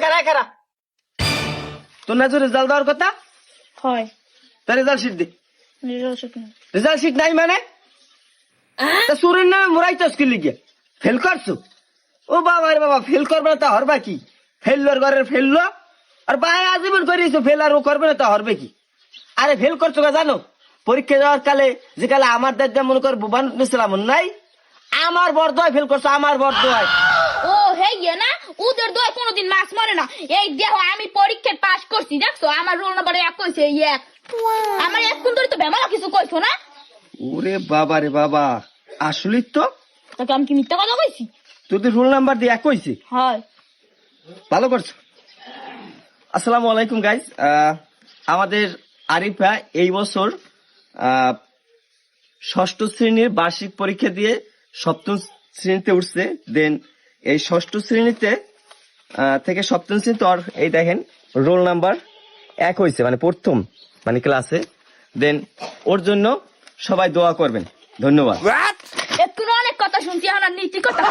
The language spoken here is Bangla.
কারা তোর না রেজাল্ট দেওয়ার কথা হয় তা রেজাল্ট শিট দে রেজাল্ট না রেজাল্ট শিট নাই মানে তা সুরের নামে মোরাইতেছ কি লিগে ফেল করছো ও বাবা রে বাবা ফেল করবে না তা হরবা কি ফেললোর ঘরের ফেললো আর ভাই আজীবন করিয়েছো ফেল আর ও করবে না তা হরবে কি আরে ফেল করছো কা জানো পরীক্ষা দেওয়ার কালে যে কালে আমার দাদা মনে কর বোবান নিছিলাম নাই আমার বর্দয় ফেল করছো আমার বর্দয় ও হে ইয়ে না ওদের দয় কোনোদিন মাছ মরে না এই দেখো আমি পরীক্ষায় পাস করছি দেখছো আমার রোল নাম্বার 1 কইছে 1 আমার এক কোন তো বেমালা কিছু কইছো না ওরে বাবা রে বাবা আসলেই তো তোকে আমি কি মিথ্যা কথা কইছি তোদের রোল নাম্বার দিয়ে এক হইছে হয় ভালো করছো আসসালামু আলাইকুম গাইস আমাদের আরিফা এই বছর ষষ্ঠ শ্রেণীর বার্ষিক পরীক্ষা দিয়ে সপ্তম শ্রেণীতে উঠছে দেন এই ষষ্ঠ শ্রেণীতে থেকে সপ্তম শ্রেণীতে ওর এই দেখেন রোল নাম্বার 1 হয়েছে মানে প্রথম মানে ক্লাসে দেন ওর জন্য সবাই দোয়া করবেন ধন্যবাদ একটু অনেক কথা শুনছি এখন আর নীতি কথা